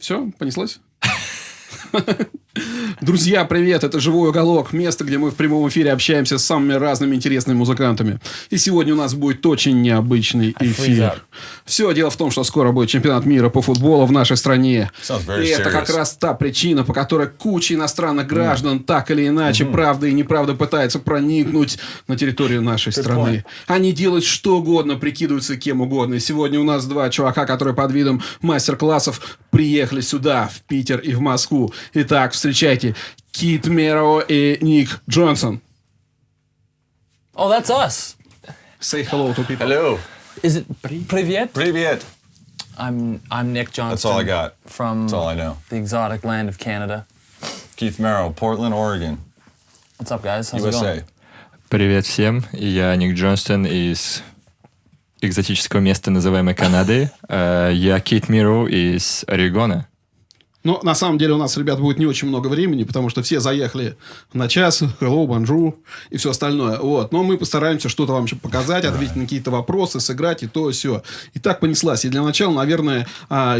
Все, понеслось? Друзья, привет! Это «Живой уголок», место, где мы в прямом эфире общаемся с самыми разными интересными музыкантами. И сегодня у нас будет очень необычный эфир. Все дело в том, что скоро будет чемпионат мира по футболу в нашей стране. И это как раз та причина, по которой куча иностранных граждан так или иначе, правда и неправда, пытается проникнуть на территорию нашей страны. Они делают что угодно, прикидываются кем угодно. И сегодня у нас два чувака, которые под видом мастер-классов приехали сюда, в Питер и в Москву. Итак, встречайте KEITH MERROW и Ник Джонстон. Oh, that's us. Say hello to people. Hello. Is it Привет? Привет. I'm Nick Johnston. That's all I got. From That's all I know. the exotic land of Canada. KEITH MERROW, Portland, Oregon. What's up, guys? How's it USA. going? Привет всем, я Ник Джонстон из экзотического места, называемой Канады. Я KEITH MERROW из Орегона. Но на самом деле у нас, ребят, будет не очень много времени, потому что все заехали на час, hello, bonjour и все остальное. Вот. Но мы постараемся что-то вам еще показать, ответить на какие-то вопросы, сыграть и то, и все. И так понеслась. И для начала, наверное,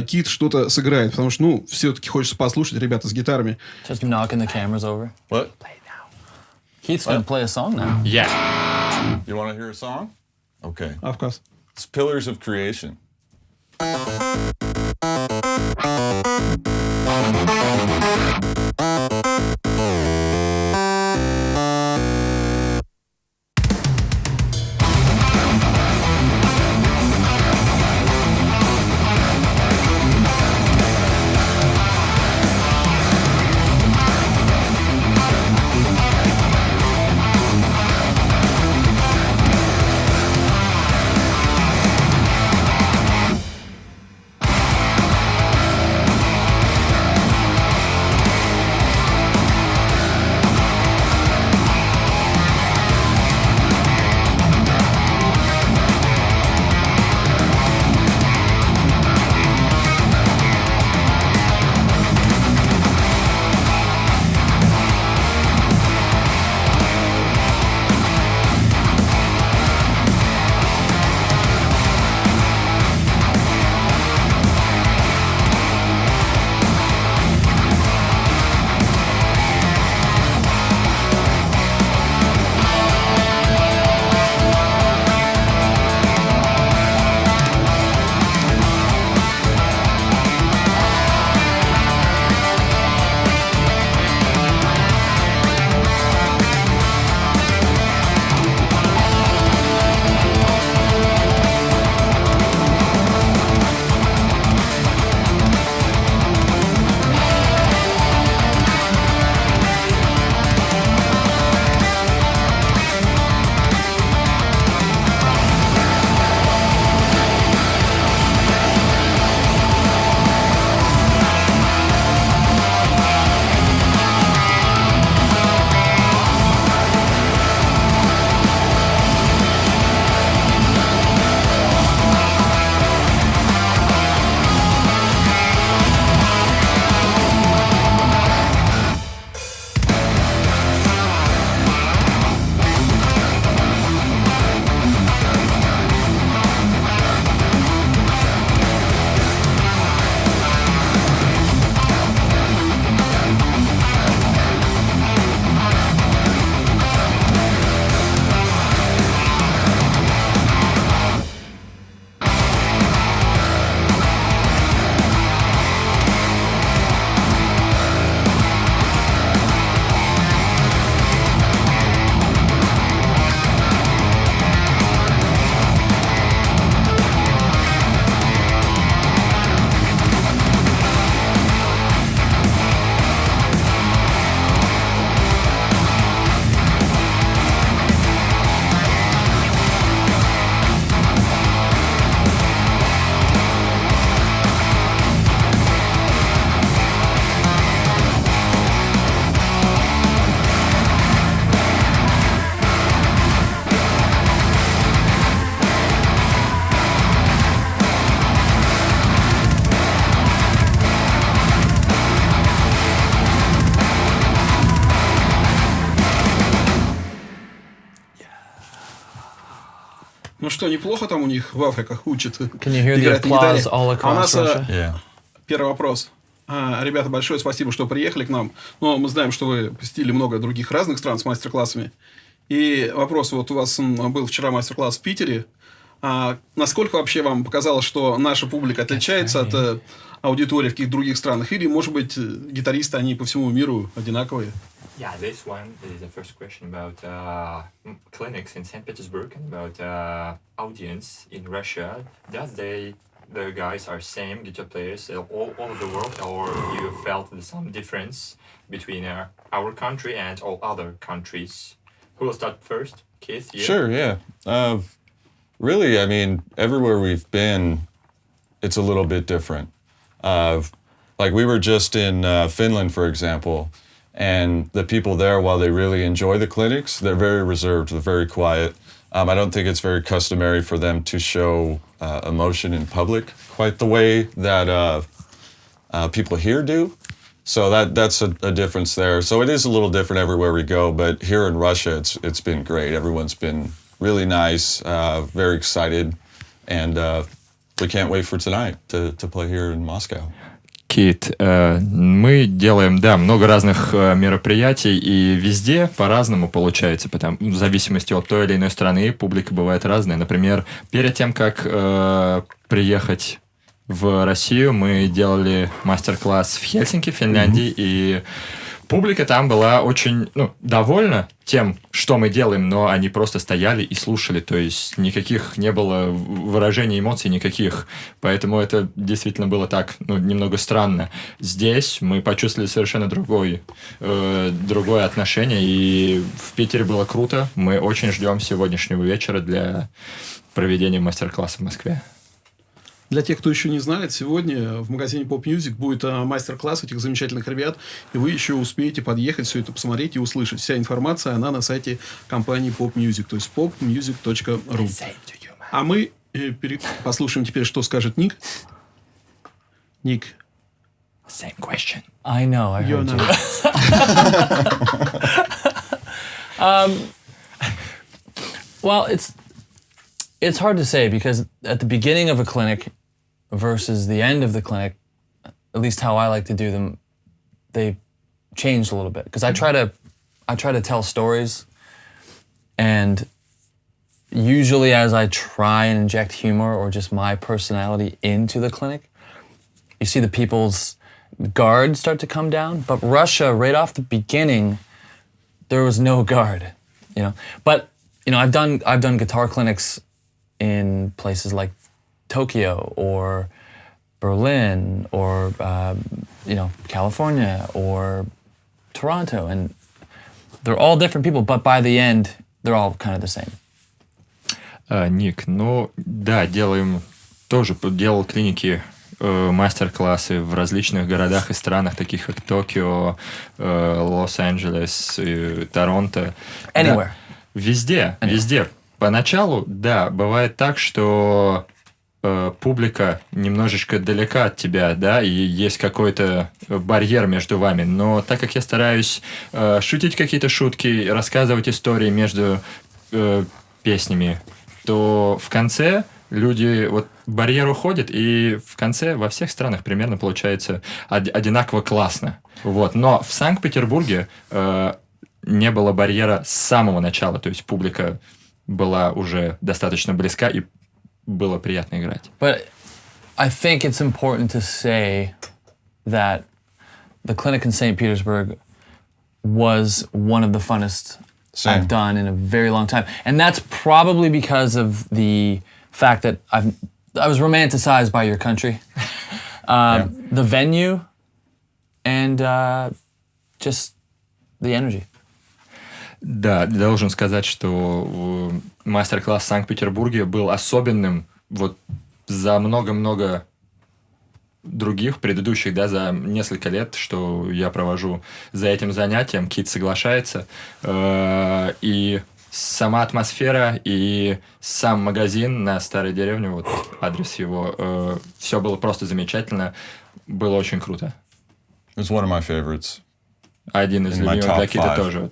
Кит что-то сыграет, потому что, все-таки хочется послушать ребята с гитарами. Just knocking the cameras over. What? Play it now. Keith's going to play a song now. Yeah. You want to hear a song? Okay. Of course. It's Pillars of Creation. Ну что, неплохо там у них в Африках учат Can you hear the играть на гитаре? applause all А у across нас Russia? Yeah. первый вопрос. Ребята, большое спасибо, что приехали к нам. Но мы знаем, что вы посетили много других разных стран с мастер-классами. И вопрос, вот у вас был вчера мастер-класс в Питере. Насколько вообще вам показалось, что наша публика отличается от аудитории в каких-то других странах? Или, может быть, гитаристы, они по всему миру одинаковые? Yeah, this one is the first question about clinics in St. Petersburg and about audience in Russia. Does the guys are same guitar players all over the world, or you felt some difference between our country and all other countries? Who will start first? Keith, you? Sure, yeah. Really, I mean, everywhere we've been, it's a little bit different. Like we were just in Finland, for example, and the people there, while they really enjoy the clinics, they're very reserved, they're very quiet. I don't think it's very customary for them to show emotion in public quite the way that people here do. So that's a difference there. So it is a little different everywhere we go, but here in Russia, it's been great. Everyone's been really nice, very excited, and we can't wait for tonight to play here in Moscow. Кит, мы делаем, да, много разных мероприятий, и везде по-разному получается, в зависимости от той или иной страны публика бывает разная. Например, перед тем, как приехать в Россию, мы делали мастер-класс в Хельсинки, Финляндии, и публика там была очень довольна тем, что мы делаем, но они просто стояли и слушали, то есть никаких не было выражений эмоций, никаких. Поэтому это действительно было так, немного странно. Здесь мы почувствовали совершенно другое отношение, и в Питере было круто. Мы очень ждем сегодняшнего вечера для проведения мастер-класса в Москве. Для тех, кто еще не знает, сегодня в магазине Pop Music будет мастер-класс этих замечательных ребят, и вы еще успеете подъехать, все это посмотреть и услышать. Вся информация, она на сайте компании Pop Music, то есть popmusic.ru. А мы послушаем теперь, что скажет Ник. Ник. Same question. I know, I heard you. Well, it's hard to say because at the beginning of a clinic versus the end of the clinic, at least how I like to do them, they've changed a little bit. Because I try to tell stories, and usually as I try and inject humor or just my personality into the clinic, you see the people's guard start to come down. But Russia, right off the beginning, there was no guard, But I've done guitar clinics in places like Tokyo or Berlin or California or Toronto, and they're all different people, but by the end, they're all kind of the same. Ник, да, делал клиники, мастер-классы в различных городах и странах, таких как Токио, Лос-Анджелес, Торонто. Anywhere. Да, везде. Поначалу, да, бывает так, что публика немножечко далека от тебя, да, и есть какой-то барьер между вами. Но так как я стараюсь шутить какие-то шутки, рассказывать истории между песнями, то в конце люди, барьер уходит, и в конце во всех странах примерно получается одинаково классно. Но в Санкт-Петербурге не было барьера с самого начала, то есть публика была уже достаточно близка, и было приятно играть. But I think it's important to say that the clinic in St. Petersburg was one of the funnest I've done in a very long time. And that's probably because of the fact that I was romanticized by your country. The venue and just the energy. Да, должен сказать, что мастер-класс в Санкт-Петербурге был особенным за много-много других предыдущих, да, за несколько лет, что я провожу за этим занятием. Кит соглашается. И сама атмосфера, и сам магазин на Старой деревне, адрес его, все было просто замечательно. Было очень круто. It's one of my favorites. Один из любимых для Кита тоже.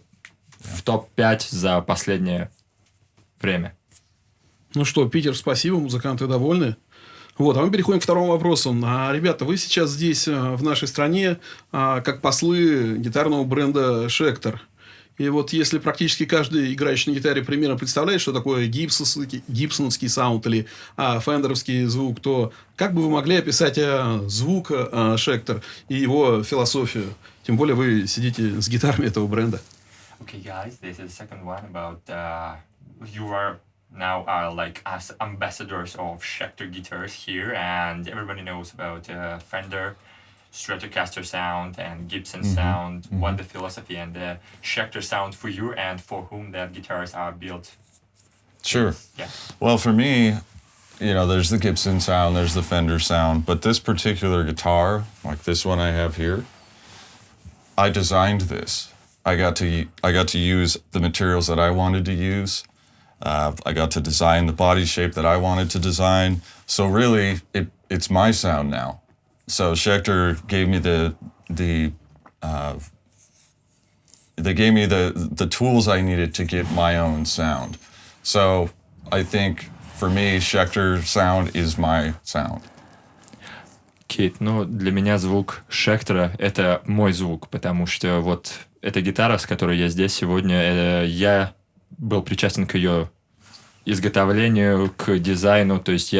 В топ-5 за последнее время. Ну что, Питер, спасибо, музыканты довольны. Вот, а мы переходим к второму вопросу. Ребята, вы сейчас здесь, в нашей стране, как послы гитарного бренда «Schecter». И вот если практически каждый играющий на гитаре примерно представляет, что такое гибсоновский саунд или фендеровский звук, то как бы вы могли описать звук «Schecter» и его философию? Тем более вы сидите с гитарами этого бренда. Okay, guys, this is the second one about you are now like as ambassadors of Schecter guitars here, and everybody knows about Fender, Stratocaster sound, and Gibson sound. What the philosophy and the Schecter sound for you, and for whom that guitars are built? Sure. Yeah. Well, for me, you know, there's the Gibson sound, there's the Fender sound, but this particular guitar, like this one I have here, I designed this. I got to use the materials that I wanted to use. I got to design the body shape that I wanted to design. So really, it's my sound now. So Schecter gave me they gave me the tools I needed to get my own sound. So I think for me, Schecter sound is my sound. Кейт, ну, для меня звук Schecter — это мой звук, потому что вот эта гитара, с которой я здесь сегодня, я был причастен к ее изготовлению, к дизайну, то есть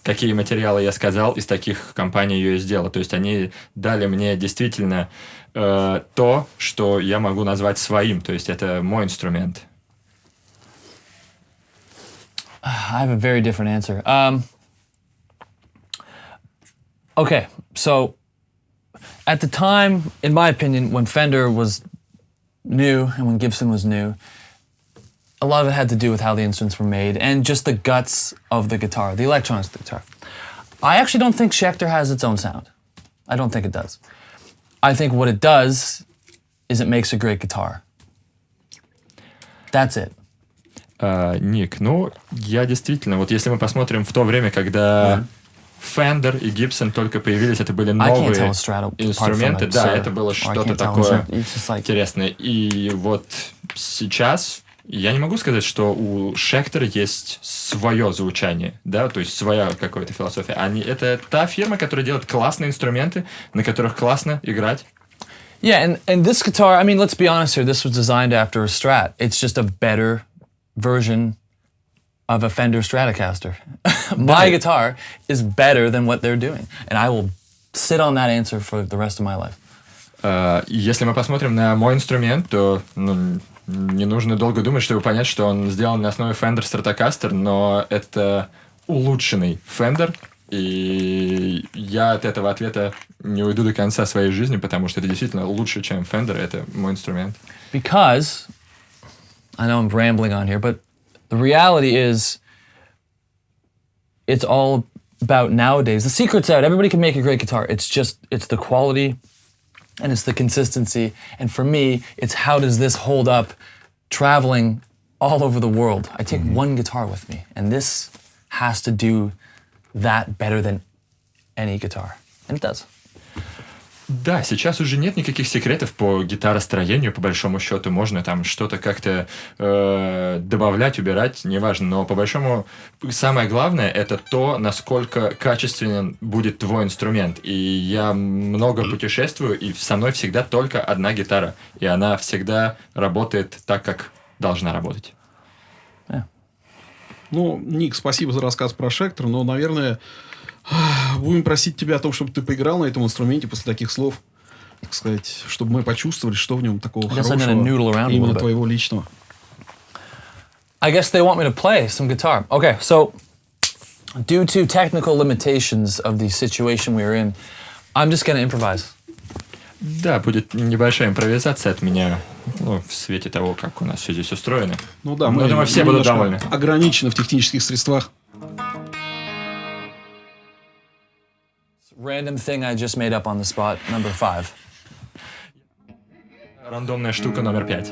какие материалы я сказал, из таких компаний ее и сделала. То есть они дали мне действительно то, что я могу назвать своим, то есть это мой инструмент. I have a very different answer. Okay, so at the time, in my opinion, when Fender was new and when Gibson was new, a lot of it had to do with how the instruments were made and just the guts of the guitar, the electronics of the guitar. I actually don't think Schecter has its own sound. I don't think it does. I think what it does is it makes a great guitar. That's it. Ник, ну, я действительно, вот если мы посмотрим в то время, когда Fender и Gibson только появились, это были новые инструменты, да, это было что-то такое интересное. И вот сейчас я не могу сказать, что у Schecter есть свое звучание, да, то есть своя какая-то философия. Это та фирма, которая делает классные инструменты, на которых классно играть. Yeah, and this guitar, I mean, let's be honest here, this was designed after a Strat. It's just a better version of a Fender Stratocaster. My guitar is better than what they're doing. And I will sit on that answer for the rest of my life. Если мы посмотрим на мой инструмент, то не нужно долго думать, чтобы понять, что он сделан на основе Fender Stratocaster, но это улучшенный Fender, и я от этого ответа не уйду до конца своей жизни, потому что это действительно лучше, чем Fender, это мой инструмент. Because, I know I'm rambling on here, but the reality is, it's all about nowadays. The secret's out. Everybody can make a great guitar. It's the quality and it's the consistency. And for me, it's how does this hold up traveling all over the world. I take one guitar with me, and this has to do that better than any guitar. And it does. Да, сейчас уже нет никаких секретов по гитаростроению, по большому счету. Можно там что-то как-то добавлять, убирать, неважно. Но по большому самое главное — это то, насколько качественен будет твой инструмент. И я много путешествую, и со мной всегда только одна гитара. И она всегда работает так, как должна работать. Ну, Ник, спасибо за рассказ про Schecter, но, наверное, будем просить тебя о том, чтобы ты поиграл на этом инструменте после таких слов, так сказать, чтобы мы почувствовали, что в нем такого хорошего, именно твоего личного. I guess they want me to play some guitar. Okay, so due to technical limitations of the situation we are in, I'm just going to improvise. Да, будет небольшая импровизация от меня, в свете того, как у нас все здесь устроено. Ну да, мы думаю, все будут довольны. Ограничены в технических средствах. Random thing I just made up on the spot, number 5. Рандомная штука номер 5.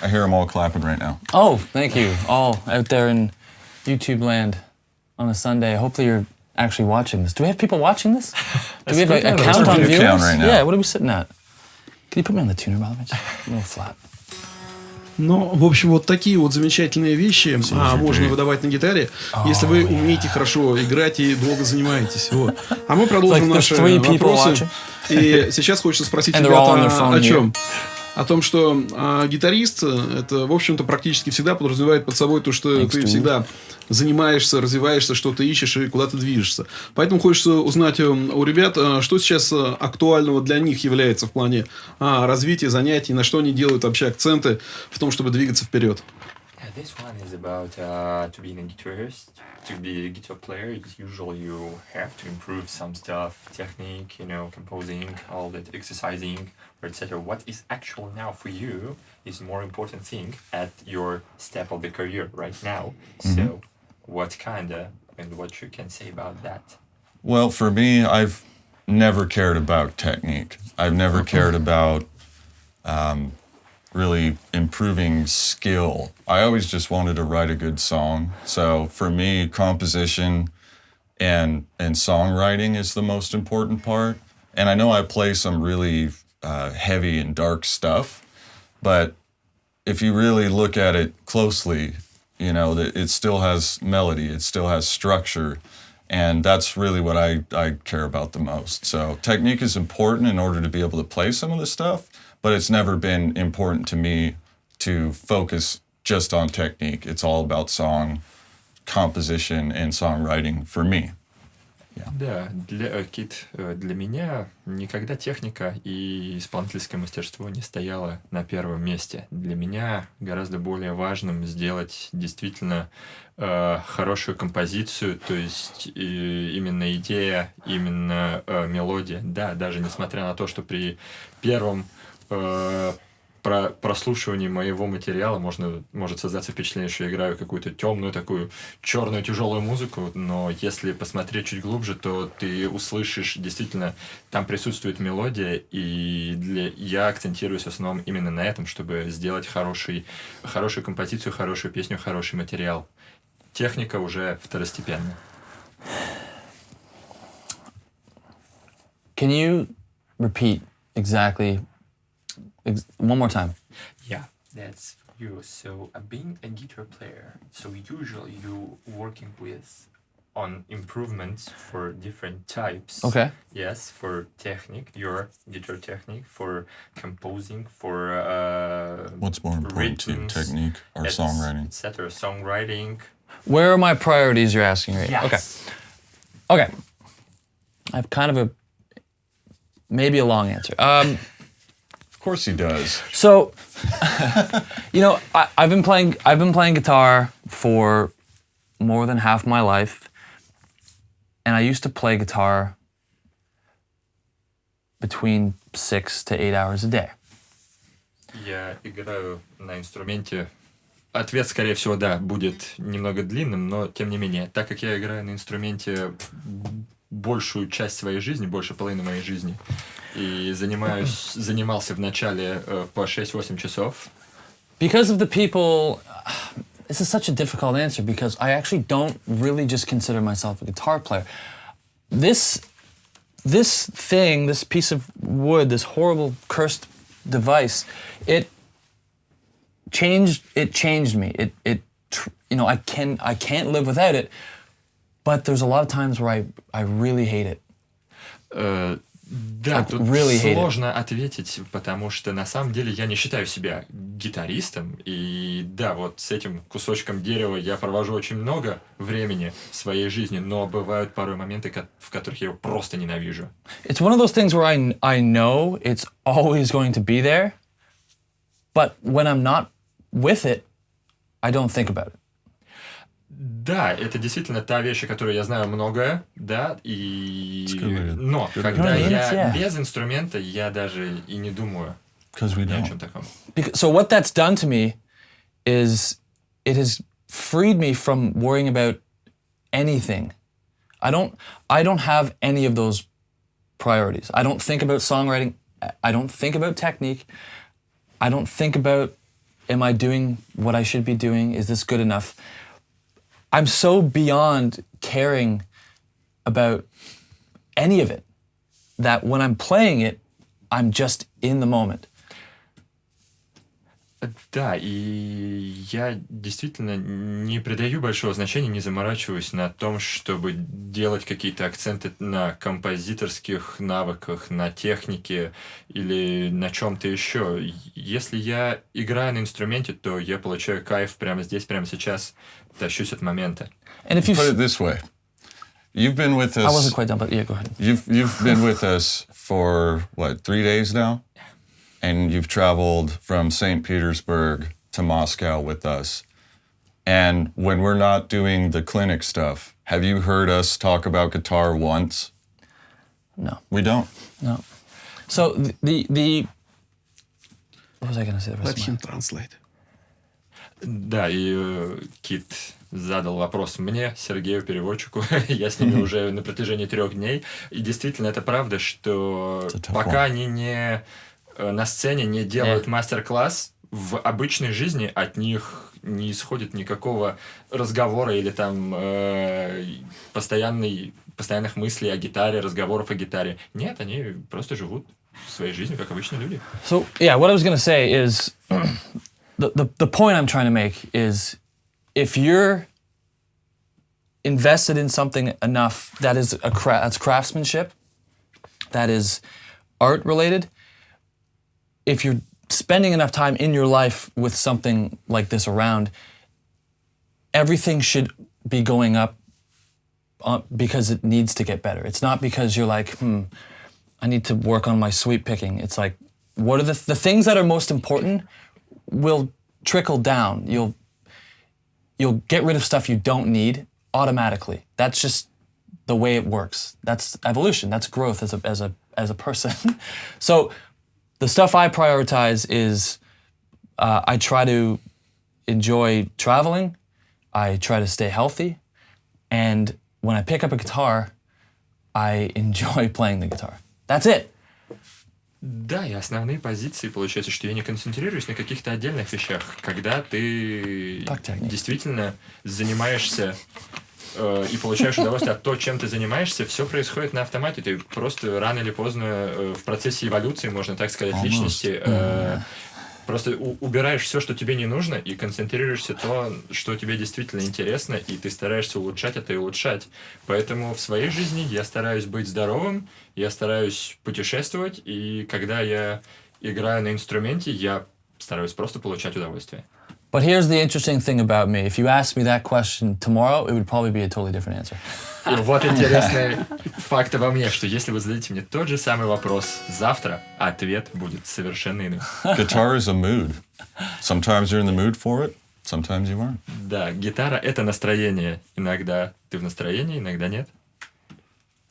I hear them all clapping right now. Oh, thank you. All out there in YouTube land on a Sunday. Hopefully you're actually watching this. Do we have people watching this? Do we have a count on viewers? Right now. Yeah, what are we sitting at? Can you put me on the tuner, by the way? Just a little flat. Ну, в общем, вот такие вот замечательные вещи можно выдавать на гитаре, если вы умеете хорошо играть и долго занимаетесь. Вот. А мы продолжим наши вопросы. И сейчас хочется спросить ребята о чем? О том, что гитарист, это, в общем-то, практически всегда подразумевает под собой то, что ты всегда занимаешься, развиваешься, что-то ищешь и куда-то движешься. Поэтому хочется узнать у ребят, что сейчас актуального для них является в плане развития, занятий, на что они делают вообще акценты в том, чтобы двигаться вперед. This one is about to be a guitarist, to be a guitar player. Usually you have to improve some stuff, technique, composing, all that exercising, etc. What is actually now for you is more important thing at your step of the career right now. Mm-hmm. So what and what you can say about that? Well, for me, I've never cared about technique. I've never cared about really improving skill. I always just wanted to write a good song. So for me, composition and songwriting is the most important part. And I know I play some really heavy and dark stuff, but if you really look at it closely, it still has melody, it still has structure, and that's really what I care about the most. So technique is important in order to be able to play some of the stuff, but it's never been important to me to focus just on technique. It's all about song composition and songwriting for me. Да, для меня никогда техника и исполнительское мастерство не стояло на первом месте. Для меня гораздо более важным сделать действительно хорошую композицию, то есть именно идея, именно мелодия. Да, даже несмотря на то, что при первом прослушивании моего материала может создаться впечатление, что я играю какую-то темную, такую черную, тяжелую музыку, но если посмотреть чуть глубже, то ты услышишь, действительно, там присутствует мелодия, и я акцентируюсь в основном именно на этом, чтобы сделать хорошую композицию, хорошую песню, хороший материал. Техника уже второстепенная. Can you repeat exactly one more time? Yeah, that's you. So being a guitar player, so usually you working on improvements for different types. Okay. Yes, for technique, your guitar technique, for composing, for what's more important to you, technique or songwriting? Etc. Songwriting. Where are my priorities? You're asking, right? Yes. Okay. I have kind of maybe a long answer. Of course he does. So, I've been playing guitar for more than half my life, and I used to play guitar between 6 to 8 hours a day. Я играю на инструменте. Ответ, скорее всего, да, будет немного длинным, но тем не менее, так как я играю на инструменте большую часть своей жизни, больше половины моей жизни, и занимался вначале по 6-8 часов. Because of the people, this is such a difficult answer because I actually don't really just consider myself a guitar player. This thing, this piece of wood, this horrible cursed device, it changed me. I can't live without it, but there's a lot of times where I really hate it. Да, тут сложно ответить, потому что на самом деле я не считаю себя гитаристом. И да, вот с этим кусочком дерева я провожу очень много времени в своей жизни, но бывают порой моменты, в которых я его просто ненавижу. It's one of those things where I know it's always going to be there, but when I'm not with it, I don't think about it. Да, это действительно та вещь, о которой я знаю многое, да, но когда я без инструмента, я даже и не думаю ни о чем таком. So what that's done to me is it has freed me from worrying about anything. I don't have any of those priorities. I don't think about songwriting. I don't think about technique. I don't think about, am I doing what I should be doing? Is this good enough? I'm so beyond caring about any of it that when I'm playing it, I'm just in the moment. Да, и я действительно не придаю большого значения, не заморачиваюсь на том, чтобы делать какие-то акценты на композиторских навыках, на технике или на чем-то еще. Если я играю на инструменте, то я получаю кайф прямо здесь, прямо сейчас, тащусь от момента. Put it this way. You've been with us... I wasn't quite done, but yeah, go ahead. You've been with us for, 3 days now? And you've traveled from St. Petersburg to Moscow with us. And when we're not doing the clinic stuff, have you heard us talk about guitar once? No. We don't? No. So the what was I going to say? Let him translate. Да, и Кит задал вопрос мне, Сергею, переводчику. Я с ними уже на протяжении 3 дней. И действительно, это правда, что пока они не на сцене не делают мастер-класс, в обычной жизни от них не исходит никакого разговора или там постоянных мыслей о гитаре, разговоров о гитаре. Нет, они просто живут своей жизнью, как обычные люди. So, yeah, what I was going to say is the point I'm trying to make is if you're invested in something enough that is that's craftsmanship, that is art related, if you're spending enough time in your life with something like this around, everything should be going up because it needs to get better. It's not because you're like, I need to work on my sweep picking. It's like, what are the things that are most important will trickle down. You'll get rid of stuff you don't need automatically. That's just the way it works. That's evolution. That's growth as a person. So the stuff I prioritize is I try to enjoy traveling. I try to stay healthy. And when I pick up a guitar, I enjoy playing the guitar. That's it. Да, и основные позиции, получается, что я не концентрируюсь на каких-то отдельных вещах. Когда ты действительно занимаешься и получаешь удовольствие от того, чем ты занимаешься, все происходит на автомате. Ты просто рано или поздно в процессе эволюции, можно так сказать, личности, просто убираешь все, что тебе не нужно, и концентрируешься на то, что тебе действительно интересно, и ты стараешься улучшать это и улучшать. Поэтому в своей жизни я стараюсь быть здоровым, я стараюсь путешествовать, и когда я играю на инструменте, я стараюсь просто получать удовольствие. But here's the interesting thing about me. If you asked me that question tomorrow, it would probably be a totally different answer. И вот интересный факт обо мне, что если вы зададите мне тот же самый вопрос завтра, ответ будет совершенно иным. Guitar is a mood. Sometimes you're in the mood for it. sometimes you aren't. Да, гитара — это настроение. Иногда ты в настроении, иногда нет.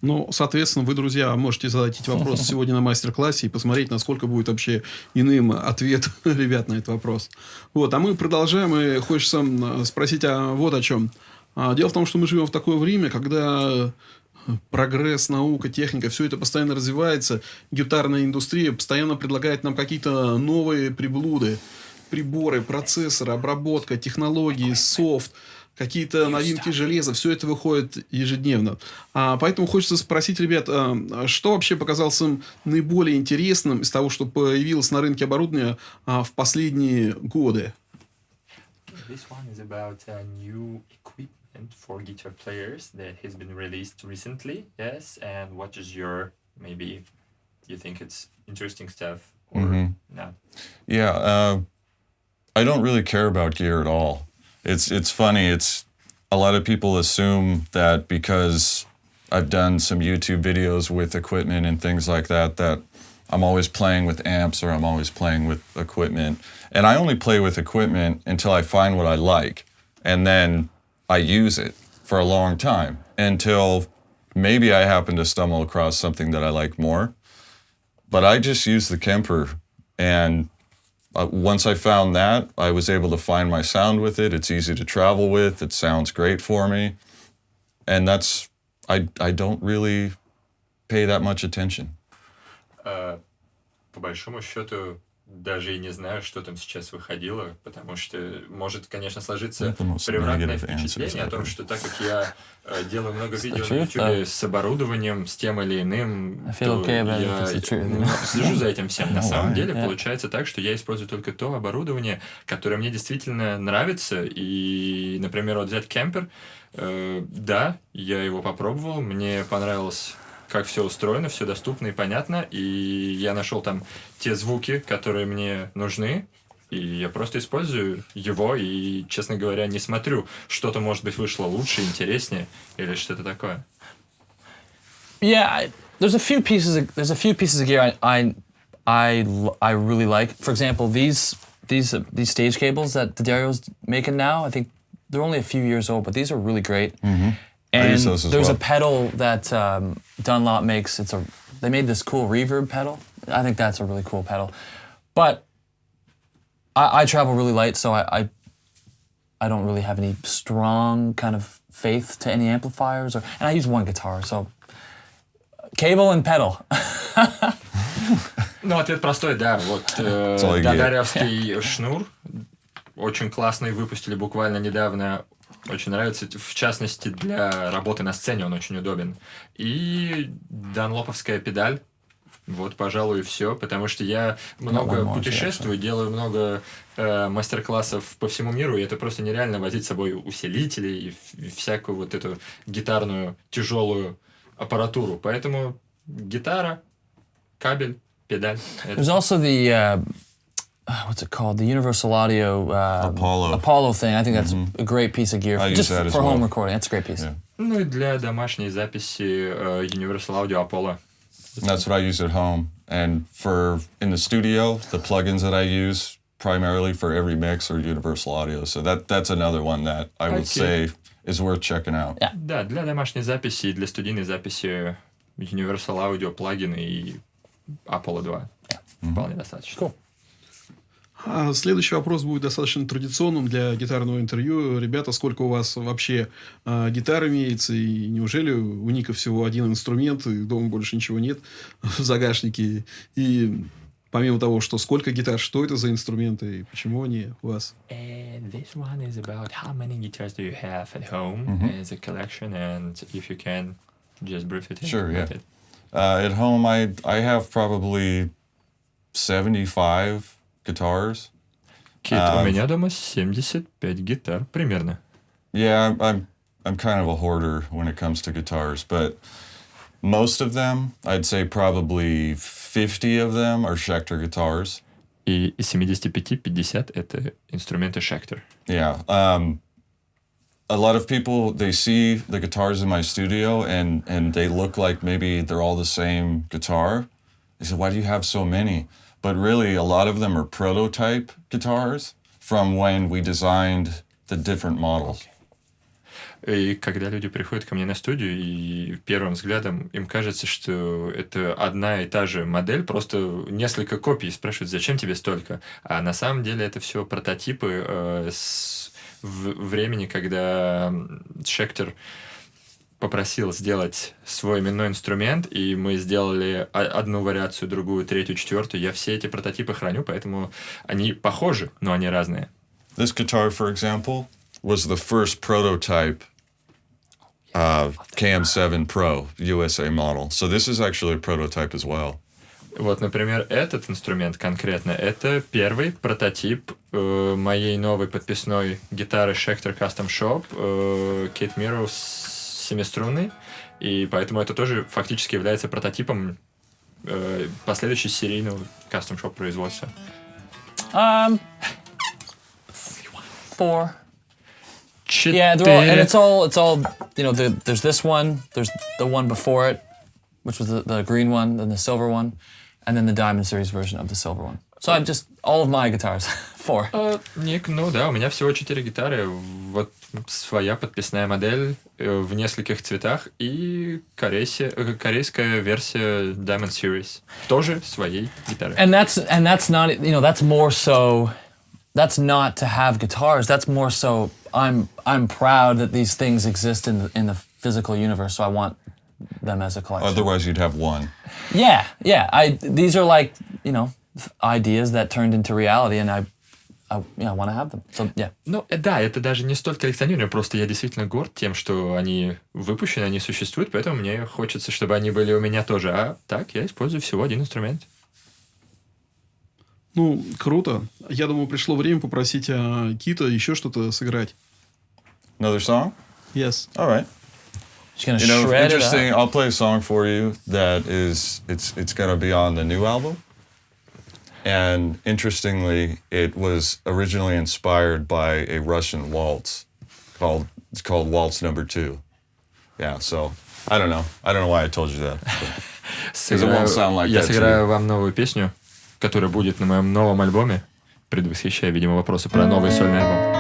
Ну, соответственно, вы, друзья, можете задать эти вопросы сегодня на мастер-классе и посмотреть, насколько будет вообще иным ответ ребят на этот вопрос. Вот, а мы продолжаем, и хочется спросить вот о чем. Дело в том, что мы живем в такое время, когда прогресс, наука, техника, все это постоянно развивается. Гитарная индустрия постоянно предлагает нам какие-то новые приблуды, приборы, процессоры, обработка, технологии, софт, какие-то новинки железа. Все это выходит ежедневно. Поэтому хочется спросить, ребят, что вообще показалось им наиболее интересным из того, что появилось на рынке оборудования в последние годы? This one is about a new equipment for guitar players that has been released recently. Yes, and what is your, maybe you think it's interesting stuff or not? Yeah, I don't really care about gear at all. It's funny. It's a lot of people assume that because I've done some YouTube videos with equipment and things like that, that I'm always playing with amps or I'm always playing with equipment. And I only play with equipment until I find what I like. And then I use it for a long time until maybe I happen to stumble across something that I like more. But I just use the Kemper, and once I found that, I was able to find my sound with it. It's easy to travel with. It sounds great for me. And that's, I don't really pay that much attention. По большому счету, даже и не знаю, что там сейчас выходило, потому что может, конечно, сложиться превратное впечатление о том, что так как я делаю много видео на YouTube с оборудованием, с тем или иным, то я слежу за этим всем. На самом деле получается так, что я использую только то оборудование, которое мне действительно нравится. И, например, вот взять кемпер, да, я его попробовал, мне понравилось, как все устроено, все доступно и понятно, и я нашел там те звуки, которые мне нужны, и я просто использую его, и, честно говоря, не смотрю, что-то, может быть, вышло лучше, интереснее, или что-то такое. Yeah, there's a few pieces of gear I really like. For example, these stage cables that Daddario's making now, I think they're only a few years old, but these are really great. Mm-hmm. And there's a pedal that Dunlop makes. They made this cool reverb pedal. I think that's a really cool pedal. But I travel really light, so I don't really have any strong kind of faith to any amplifiers. And I use one guitar, so cable and pedal. Ну, ответ простой, да. Вот дадариовский шнур очень классный, выпустили буквально недавно. Очень нравится, в частности, для работы на сцене он очень удобен. И данлоповская педаль. Вот, пожалуй, и все, потому что я много путешествую, делаю много мастер-классов по всему миру, и это просто нереально возить с собой усилители и всякую вот эту гитарную тяжелую аппаратуру. Поэтому гитара, кабель, педаль. There's also the what's it called? The Universal Audio Apollo thing. I think that's a great piece of gear just for home recording. That's a great piece. Yeah. Ну и для домашней записи Universal Audio Apollo. That's what I use at home. And in the studio, the plugins that I use primarily for every mix are Universal Audio. So that's another one that I would say is worth checking out. Yeah. Да, для домашней записи и для студийной записи Universal Audio плагины и Apollo 2. Вполне достаточно. Cool. Следующий вопрос будет достаточно традиционным для гитарного интервью. Ребята, сколько у вас вообще гитар имеется? И неужели у Ника всего один инструмент, и дома больше ничего нет в загашнике? И помимо того, что сколько гитар, что это за инструменты и почему они у вас? This one is about how many guitars do you have at home as a collection, and if you can just brief it. Sure, yeah. At home, I have probably 75 guitars. Кит, у меня дома 75 гитар, примерно. Yeah, I'm kind of a hoarder when it comes to guitars, but most of them, I'd say probably 50 of them are Schecter guitars. И из 75 50 это инструменты Schecter. Yeah. A lot of people, they see the guitars in my studio and they look like maybe they're all the same guitar. They say, why do you have so many? But really, a lot of them are prototype guitars from when we designed the different models. И когда люди приходят ко мне на студию, и первым взглядом им кажется, что это одна и та же модель, просто несколько копий, спрашивают, зачем тебе столько? А на самом деле это все прототипы с времени, когда Schecter попросил сделать свой именной инструмент, и мы сделали одну вариацию, другую, третью, четвертую. Я все эти прототипы храню, поэтому они похожи, но они разные. This guitar, for example, was the first prototype KM7 Pro USA model. So this is actually a prototype as well. Вот, например, этот инструмент конкретно, это первый прототип моей новой подписной гитары Schecter Custom Shop KEITH MERROW семиструнный, и поэтому это тоже фактически является прототипом последующей серийного Custom Shop производства. 4. 4. Yeah, they're all, and it's all, you know, there's this one, there's the one before it, which was the green one, then the silver one, and then the Diamond Series version of the silver one. So I'm just, all of my guitars, 4. Ник, ну да, у меня всего 4 гитары, вот своя подписная модель в нескольких цветах и корейская версия Diamond Series, тоже своей гитары. And that's not, you know, that's more so, that's not to have guitars, that's more so I'm proud that these things exist in the physical universe, so I want them as a collection. Otherwise, you'd have one. Yeah. These are like, you know, ideas that turned into reality, and I want to have them. So, yeah. Ну, да, это даже не столь коллекционирование, просто я действительно горд тем, что они выпущены, они существуют, поэтому мне хочется, чтобы они были у меня тоже. А так, я использую всего один инструмент. Ну, круто. Я думаю, пришло время попросить Кита еще что-то сыграть. Another song? Yes. All right. Just gonna You know, shred it interesting. up. I'll play a song for you that is it's going to be on the new album. And interestingly, it was originally inspired by a Russian waltz it's called Waltz Number 2. Yeah, so I don't know why I told you that. Because it won't sound like Я that to сыграю you. вам новую песню, которая будет на моем новом альбоме, предвосхищая, видимо, вопросы про новый сольный альбом.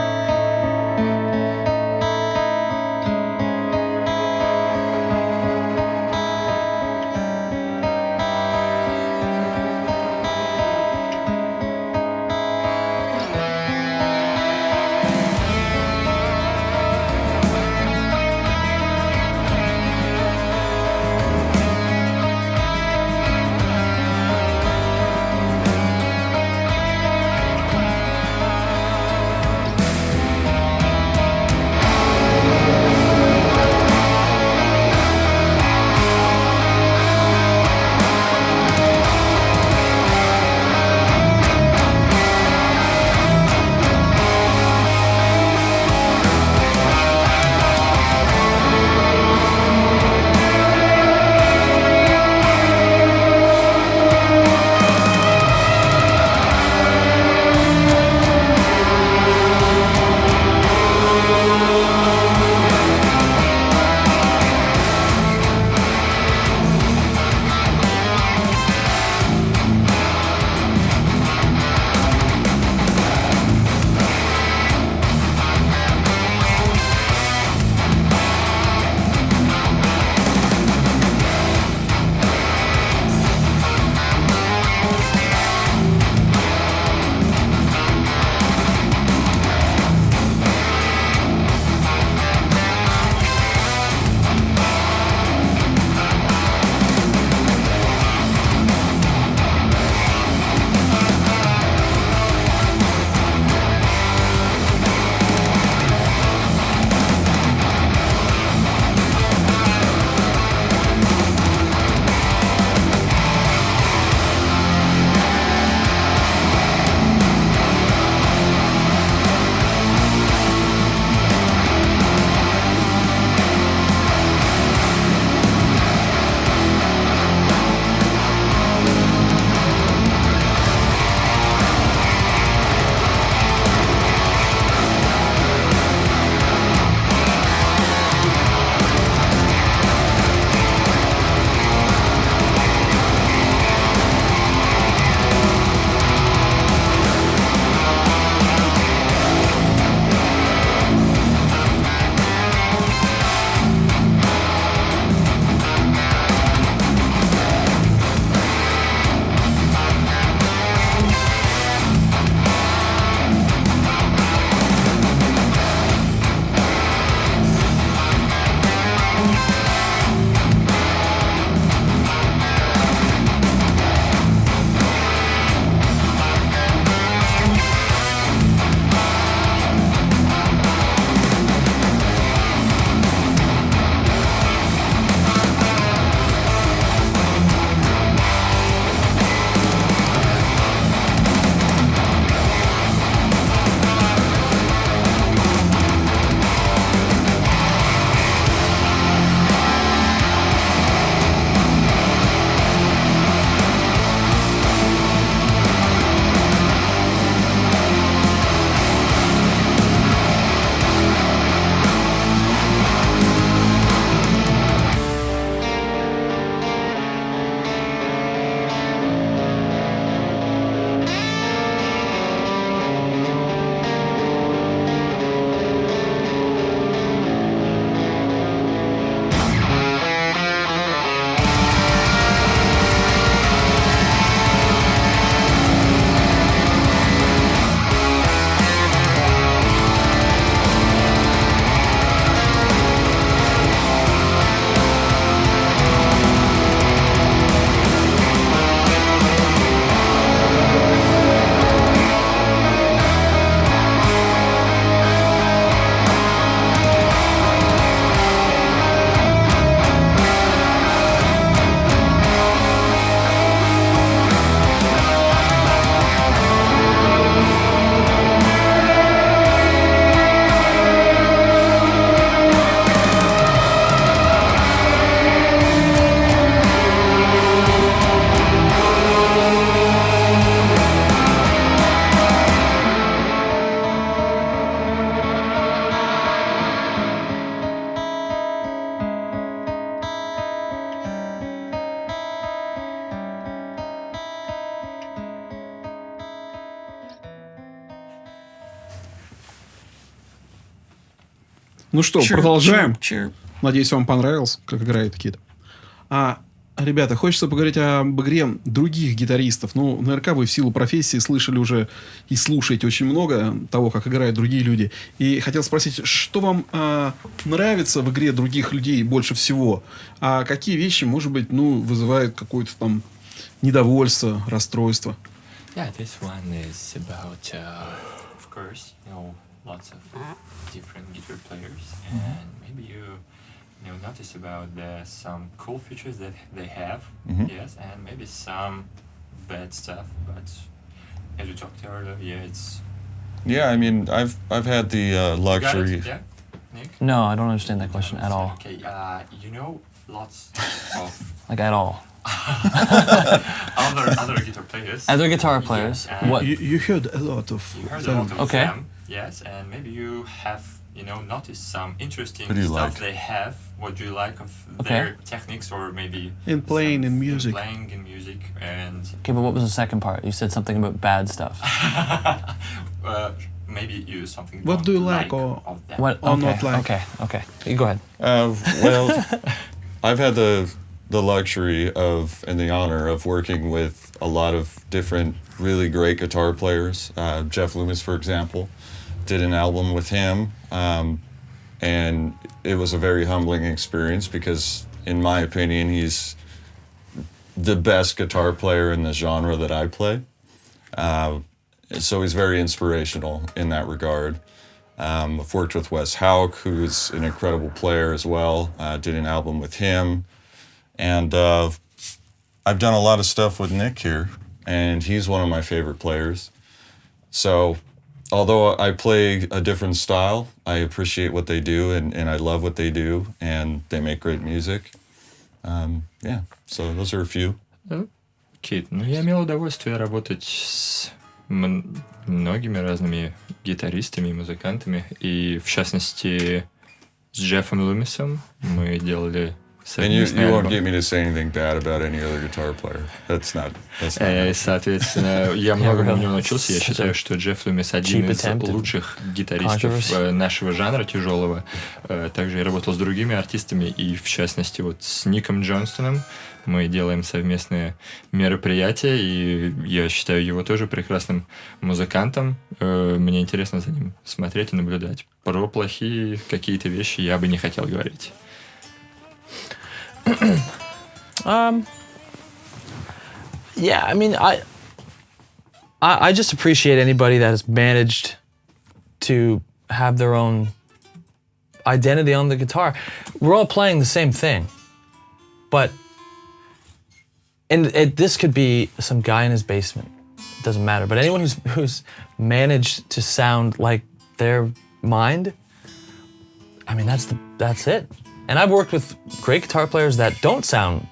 Ну что, продолжаем. Надеюсь, вам понравилось, как играет Кит. Ребята, хочется поговорить об игре других гитаристов. Ну, наверняка вы в силу профессии слышали уже и слушаете очень много того, как играют другие люди. И хотел спросить, что вам нравится в игре других людей больше всего? А какие вещи, может быть, вызывают какое-то там недовольство, расстройство? Yeah, this one is about, of course, lots of different guitar players, and maybe you notice about some cool features that they have, yes, and maybe some bad stuff. But as we talked earlier, it's. Yeah, I mean, I've had the luxury. You got it? Yeah, Nick? No, I don't understand that question at all. Okay, lots of Like at all. other guitar players. Other guitar players. Yeah, What? You heard a lot of You heard a them. lot of Okay. them, yes, and maybe you have, noticed some interesting What do you stuff like? they have. What do you like of Okay. their techniques, or maybe In playing in some- music. playing in music, and Okay, but what was the second part? You said something about bad stuff. maybe you something. What don't do you like or- of them. What? Or Okay, not like. Okay. You go ahead. Well, I've had the luxury of and the honor of working with a lot of different really great guitar players. Jeff Loomis, for example, did an album with him, and it was a very humbling experience because, in my opinion, he's the best guitar player in the genre that I play. So he's very inspirational in that regard. I've worked with Wes Houck, who's an incredible player as well. Did an album with him. And I've done a lot of stuff with Nick here, and he's one of my favorite players. So although I play a different style, I appreciate what they do, and I love what they do, and they make great music. Yeah, so those are a few. Кит, я имел удовольствие работать с многими разными гитаристами и музыкантами, и в частности с Джеффом Лумисом мы делали And you совместный won't альбом. get me to say anything bad about any other guitar player. That's not. Соответственно, я многому у него научился. Я считаю, что Джефф Лумис один из лучших гитаристов нашего жанра тяжелого. Также я работал с другими артистами, и в частности вот с Ником Джонстоном мы делаем совместные мероприятия, и я считаю его тоже прекрасным музыкантом. Мне интересно за ним смотреть и наблюдать. Про плохие какие-то вещи я бы не хотел говорить. Yeah, I mean, I just appreciate anybody that has managed to have their own identity on the guitar. We're all playing the same thing, but this could be some guy in his basement. It doesn't matter. But anyone who's managed to sound like their mind, I mean, that's it. And I've worked with great guitar players that don't sound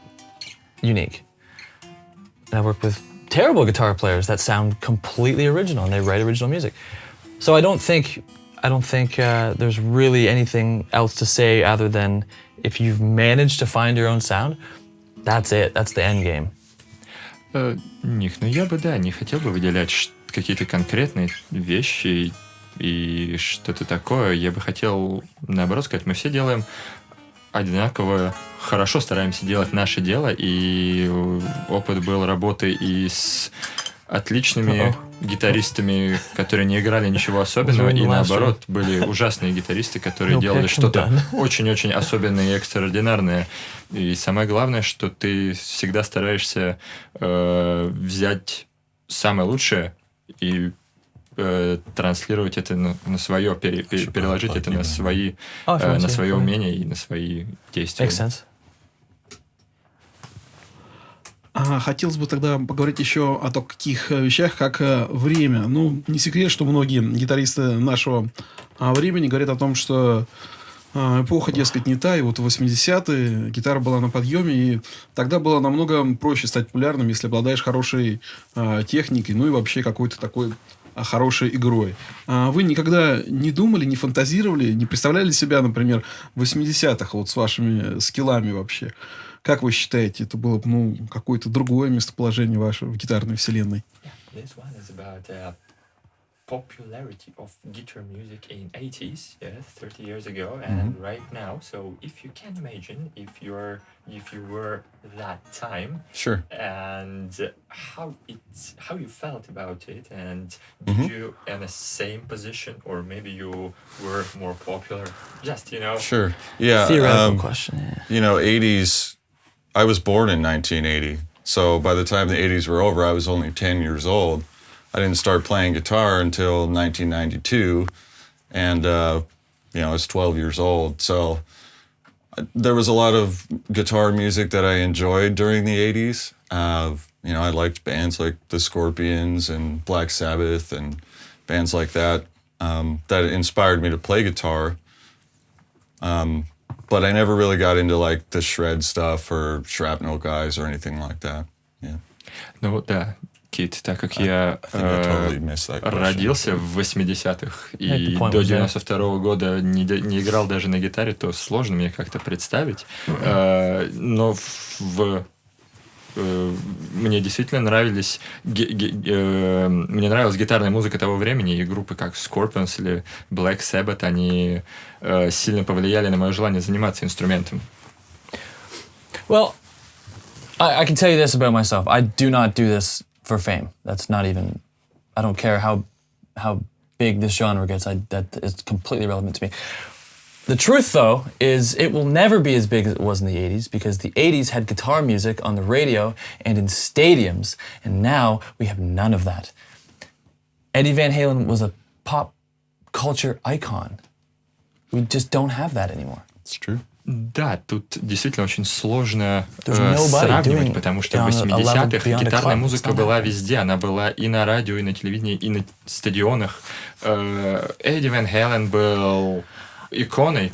unique. And I've worked with terrible guitar players that sound completely original, and they write original music. So I don't think there's really anything else to say other than if you've managed to find your own sound, that's it. That's the end game. Ник, я бы, не хотел бы выделять какие-то конкретные вещи и что-то такое. Я бы хотел, наоборот, сказать, мы все делаем одинаково хорошо, стараемся делать наше дело, и опыт был работы и с отличными гитаристами, которые не играли ничего особенного, и наоборот, были ужасные гитаристы, которые делали что-то очень-очень особенное и экстраординарное. И самое главное, что ты всегда стараешься взять самое лучшее и транслировать это на свое, переложить это на свои, на свое умение и на свои действия. Хотелось бы тогда поговорить еще о таких вещах, как время. Ну, не секрет, что многие гитаристы нашего времени говорят о том, что эпоха, дескать, не та, и вот в 80-е гитара была на подъеме, и тогда было намного проще стать популярным, если обладаешь хорошей техникой, ну и вообще какой-то такой хорошей игрой. Вы никогда не думали, не фантазировали, не представляли себя, например, в 80-х вот с вашими скиллами вообще? Как вы считаете, это было бы какое-то другое местоположение ваше в гитарной вселенной? popularity of guitar music in 80s, yes, 30 years ago, and right now. So if you can imagine, if you were that time, Sure. and how you felt about it, and did you in the same position, or maybe you were more popular? Just Sure. Yeah. Theoretical question. Yeah. 80s. I was born in 1980, so by the time the 80s were over, I was only 10 years old. I didn't start playing guitar until 1992, and I was 12 years old. So there was a lot of guitar music that I enjoyed during the 80s. I liked bands like the Scorpions and Black Sabbath and bands like that that inspired me to play guitar. But I never really got into like the shred stuff or shrapnel guys or anything like that. Yeah. Ну вот да. Кит, так как я родился в 80-х и до 92-го года не играл даже на гитаре, то сложно мне как-то представить. Но мне действительно нравилась гитарная музыка того времени, и группы как Scorpions или Black Sabbath, они сильно повлияли на мое желание заниматься инструментом. Well, I can tell you this about myself. I do not do this for fame. That's not even, I don't care how big this genre gets. That is completely irrelevant to me. The truth, though, is it will never be as big as it was in the 80s, because the 80s had guitar music on the radio and in stadiums, and now we have none of that. Eddie Van Halen was a pop culture icon. We just don't have that anymore. It's true. Да, тут действительно очень сложно сравнивать, потому что в 80-х гитарная музыка была везде. Она была и на радио, и на телевидении, и на стадионах. Эдди Ван Хелен был иконой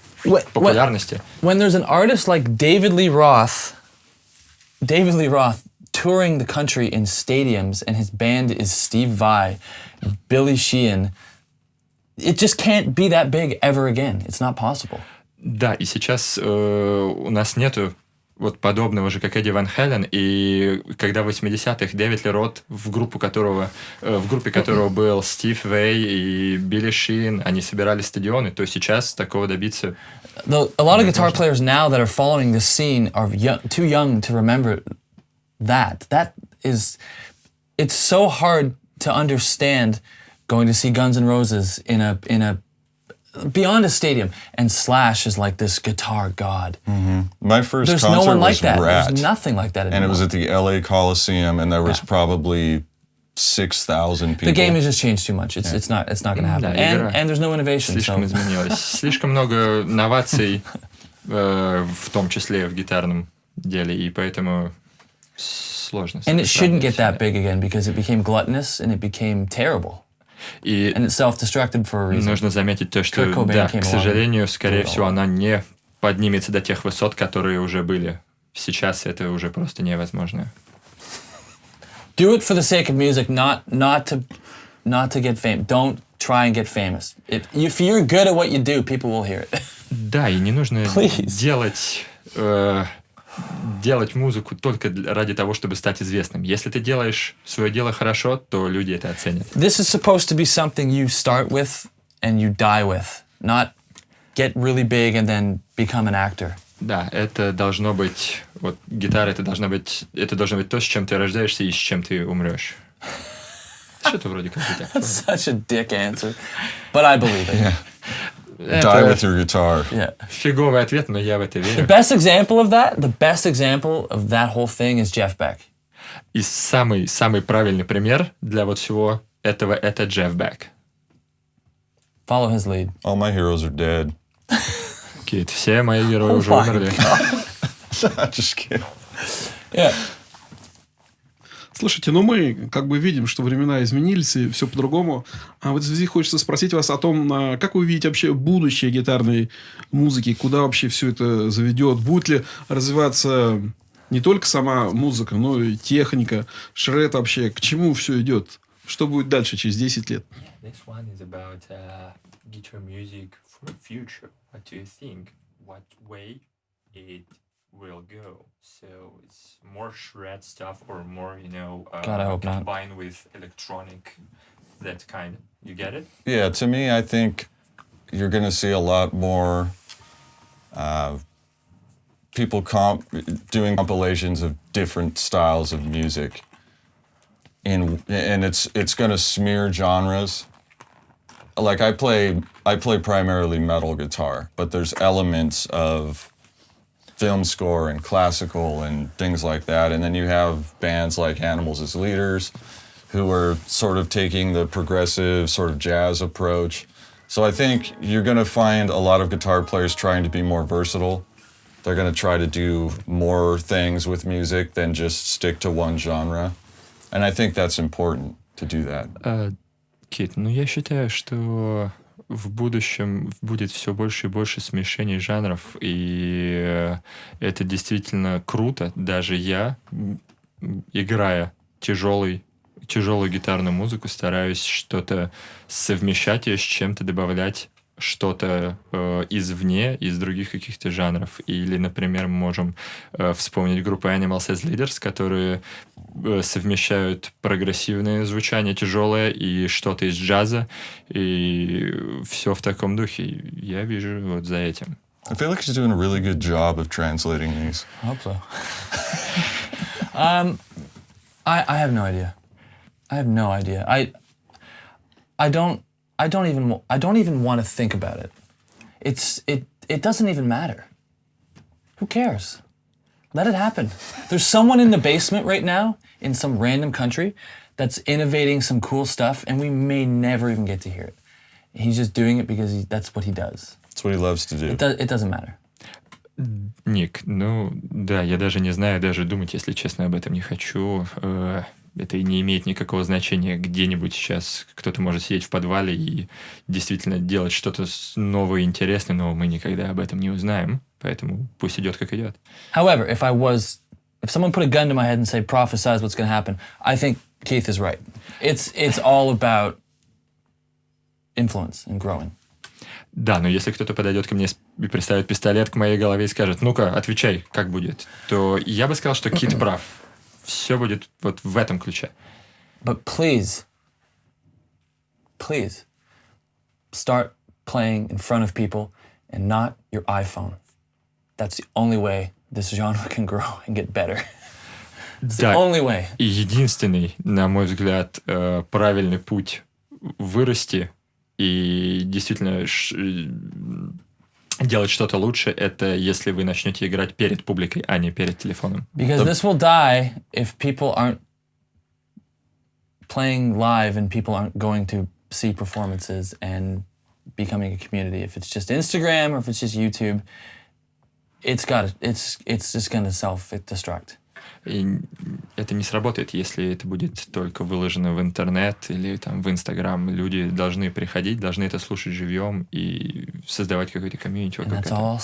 популярности. When there's an artist like David Lee Roth touring the country in stadiums, and his band is Steve Vai, Billy Sheehan, it just can't be that big ever again. It's not possible. Да, и сейчас у нас нету вот подобного же, как Эдди Ван Хелен, и когда в 80-х Дэвид Ли Рот, в группе которого был Стив Вэй и Билли Шин, они собирали стадионы, то сейчас такого добиться... A lot of guitar players now that are following this scene are too young to remember that. It's so hard to understand going to see Guns N' Roses in a beyond a stadium, and Slash is like this guitar god. Mm-hmm. My first There's concert no one like was that. Rat. There's nothing like that anymore. And it was at the LA Coliseum, and there was probably 6,000 people. The game has just changed too much. It's not going to happen. And there's no innovation. Слишком изменилось. Слишком много новаций, в том числе в гитарном деле, и поэтому сложно. And it shouldn't get that big again, because it became gluttonous and it became terrible. And it's self-destructed for a reason. Нужно заметить то, что, да, к сожалению, скорее всего, она не поднимется до тех высот, которые уже были. Сейчас это уже просто невозможно. Do it for the sake of music, not to get famous. Don't try and get famous. If you're good at what you do, people will hear it. Да, и не нужно делать музыку только ради того, чтобы стать известным. Если ты делаешь свое дело хорошо, то люди это оценят. This is supposed to be something you start with and you die with, not get really big and then become an actor. Да, это должно быть, вот гитара, это должно быть то, с чем ты рождаешься и с чем ты умрешь. Что-то вроде как бы так. That's such a dick answer, but I believe it. Yeah. Die with your guitar. Yeah. Фиговый ответ, но я в это верю. The best example of that whole thing is Jeff Beck. И самый правильный пример для вот всего этого — это Джефф Бек. Follow his lead. All my heroes are dead. Кейт, все мои герои уже умерли. Just kidding. Yeah. Слушайте, мы как бы видим, что времена изменились, и все по-другому. А в этой связи хочется спросить вас о том, как вы видите вообще будущее гитарной музыки, куда вообще все это заведет, будет ли развиваться не только сама музыка, но и техника, шред вообще, к чему все идет, что будет дальше, через 10 лет? This one is about guitar music for the future. What do you think? What way it will go? So it's more shred stuff or more, God, I hope not. combined with electronic That kind. You get it? Yeah, to me, I think you're going to see a lot more people doing compilations of different styles of music, and it's going to smear genres. Like I play primarily metal guitar, but there's elements of film score and classical and things like that, and then you have bands like Animals as Leaders, who are sort of taking the progressive sort of jazz approach. So I think you're going to find a lot of guitar players trying to be more versatile. They're going to try to do more things with music than just stick to one genre. And I think that's important to do that. Кит, ну я считаю, что в будущем будет все больше и больше смешений жанров, и это действительно круто. Даже я, играя тяжелую гитарную музыку, стараюсь что-то совмещать ее с чем-то, добавлять что-то извне, из других каких-то жанров. Или, например, мы можем вспомнить группу Animals as Leaders, которые совмещают прогрессивное звучание, тяжелое, и что-то из джаза, и все в таком духе. Я вижу вот за этим. I feel like she's doing a really good job of translating these. I hope so. I have no idea. I have no idea. I don't even want to think about it. It doesn't even matter. Who cares? Let it happen. There's someone in the basement right now in some random country that's innovating some cool stuff, and we may never even get to hear it. He's just doing it because that's what he does. That's what he loves to do. It doesn't matter. Ник, ну да, я даже не знаю, даже думать, если честно, об этом не хочу. Это и не имеет никакого значения. Где-нибудь сейчас кто-то может сидеть в подвале и действительно делать что-то новое и интересное, но мы никогда об этом не узнаем. Поэтому пусть идет, как идет. However, if someone put a gun to my head and say, prophesize what's going to happen, I think Keith is right. It's all about influence and growing. Да, но если кто-то подойдет ко мне и приставит пистолет к моей голове и скажет, ну-ка, отвечай, как будет, то я бы сказал, что Кит прав. Все будет вот в этом ключе. But please start playing in front of people and not your iPhone. That's the only way this genre can grow and get better. It's the only way. И единственный, на мой взгляд, правильный путь вырасти и действительно делать что-то лучше, это если вы начнете играть перед публикой, а не перед телефоном. Because this will die if people aren't playing live and people aren't going to see performances and becoming a community. If it's just Instagram or if it's just YouTube, it's just going to self-destruct. И это не сработает, если это будет только выложено в интернет или там в Инстаграм. Люди должны приходить, должны это слушать живьем и создавать какой-то комьюнити вокруг этого.